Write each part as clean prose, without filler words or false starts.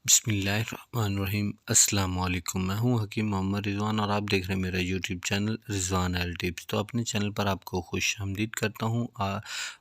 बिस्मिल्लाहिर्रहमानिर्रहीम। अस्सलाम वालेकुम। मैं हूं हकीम मोहम्मद रिज़वान और आप देख रहे हैं मेरा YouTube channel Rizwan L tips. तो अपने चैनल पर आपको खुश आमदीद करता हूं।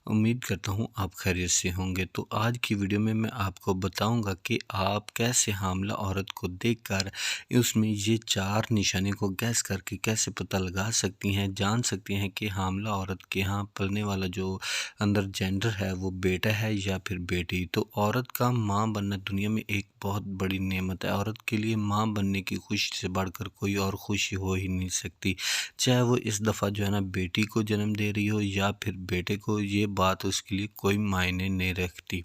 उम्मीद करता हूं आप खैरियत से होंगे। तो आज की वीडियो में मैं आपको बताऊंगा कि आप कैसे हामला औरत को देखकर उसमें ये 4 निशानी को गैस करके कैसे पता लगा सकती हैं, जान सकती हैं कि हामला औरत के यहाँ पलने वाला जो अंदर जेंडर है वो बेटा है या फिर बेटी। तो औरत का माँ बनना दुनिया में एक बहुत बड़ी नेमत है। औरत के लिए माँ बनने की खुशी से बढ़कर कोई और खुशी हो ही नहीं सकती। चाहे वो इस दफ़ा जो है ना बेटी को जन्म दे रही हो या फिर बेटे को, ये बात उसके लिए कोई मायने नहीं रखती।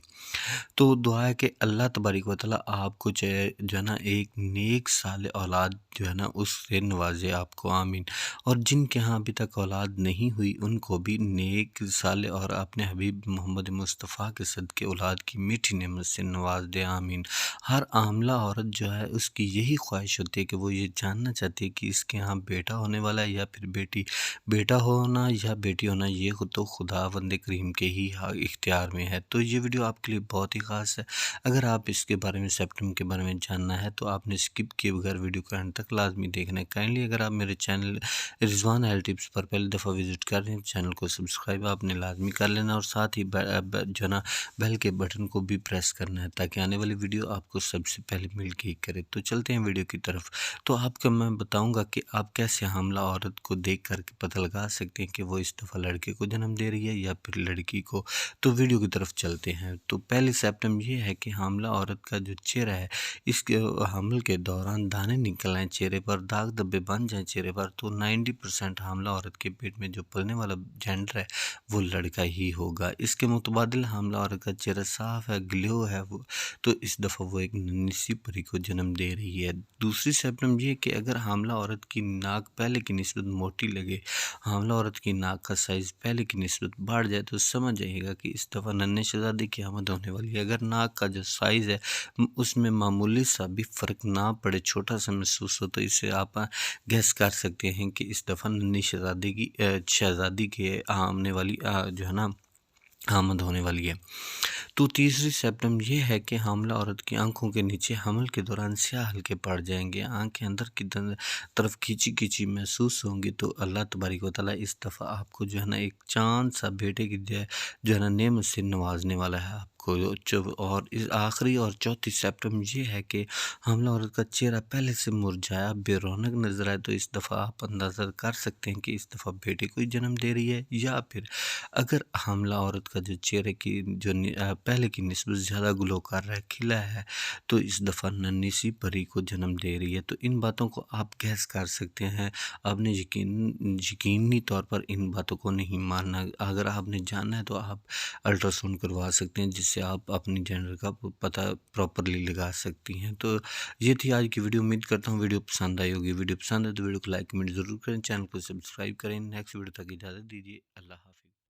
तो दुआ है कि अल्लाह तबारक व तआला आपको जो है ना एक नेक साले औलाद जो है ना उससे नवाजे आपको, आमीन। और जिनके यहाँ अभी तक औलाद नहीं हुई उनको भी नेक साले और अपने हबीब मोहम्मद मुस्तफ़ा के सदक़े औलाद की मीठी नेमत से नवाज दे, आमीन। हर आमला औरत जो है उसकी यही ख्वाहिश होती है कि वो ये जानना चाहती है कि इसके यहाँ बेटा होने वाला है या फिर बेटी। बेटा होना या बेटी होना ये तो खुदावंद करीम के ही इख्तियार में है। तो ये वीडियो आपके लिए बहुत ही ख़ास है। अगर आप इसके बारे में, सेप्टम के बारे में जानना है तो आपने स्किप किए बगैर वीडियो को एंड तक लाजमी देखना है। काइंडली अगर आप मेरे चैनल रिजवान हेल्थ टिप्स पर पहली दफ़ा विजिट कर रहे हैं, चैनल को सब्सक्राइब आपने लाजमी कर लेना और साथ ही जो ना बेल के बटन को भी प्रेस करना है ताकि आने वाली वीडियो आपको सबसे पहले मिल के ही करे। तो चलते हैं वीडियो की तरफ। तो आपको मैं बताऊंगा कि आप कैसे हामला औरत को देख कर के पता लगा सकते हैं कि वो इस दफ़ा लड़के को जन्म दे रही है या फिर लड़की को। तो वीडियो की तरफ चलते हैं। तो पहली सिम्टम ये है कि हामला औरत का जो चेहरा है, इसके हमल के दौरान दाने निकल आए चेहरे पर, दाग धब्बे बन जाए चेहरे पर, तो 90% हामला औरत के पेट में जो पलने वाला जेंडर है वो लड़का ही होगा। इसके मुतबादिल हामला औरत का चेहरा साफ है, ग्लो है वो, तो इस दफ़ा वो एक नन्ही सी परी को जन्म दे रही है। दूसरी सिम्टम ये कि अगर हामला औरत की नाक पहले की निस्बत मोटी लगे, हामला औरत की नाक का साइज़ पहले की निस्बत बढ़ जाए, तो समझ जाइएगा कि इस दफ़ा नन्हे शहज़ादे की आमद होने वाली है। अगर नाक का जो साइज़ है उसमें मामूली सा भी फ़र्क ना पड़े, छोटा सा महसूस हो, तो इससे आप गैस कर सकते हैं कि इस दफ़ा नन्ही शहज़ादी के आने वाली जो है ना आमद होने वाली है। तो तीसरी सिम्टम ये है कि हामला औरत की आंखों के नीचे हमल के दौरान स्याह हल्के पड़ जाएंगे, आंखें अंदर की तरफ खींची खींची महसूस होंगी। तो अल्लाह तबारक व तआला इस दफ़ा आपको जो है ना एक चांद सा बेटे की जो है ना नेमत से नवाजने वाला है आपको। और इस आखिरी और चौथी सिम्टम ये है कि हामला औरत का चेहरा पहले से मुरझाया बेरौनक नजर आए, तो इस दफ़ा आप अंदाज़ा कर सकते हैं कि इस दफ़ा बेटे को ही जन्म दे रही है। या फिर अगर हामला औरत का जो चेहरे की जो पहले की निस्बत ज़्यादा ग्लो कर रहा है, खिला है, तो इस दफ़ा नन्ही सी परी को जन्म दे रही है। तो इन बातों को आप गैस कर सकते हैं। आपने यकीनी तौर पर इन बातों को नहीं मानना। अगर आपने जानना है तो आप अल्ट्रासाउंड करवा सकते हैं, जिससे आप अपनी जेंडर का पता प्रॉपरली लगा सकती हैं। तो ये थी आज की वीडियो। उम्मीद करता हूँ वीडियो पसंद आई होगी। वीडियो पसंद है तो वीडियो को लाइक कमेंट ज़रूर करें, चैनल को सब्सक्राइब करें। नेक्स्ट वीडियो तक इजाज़त दीजिए। अल्लाह हाफ़िज़।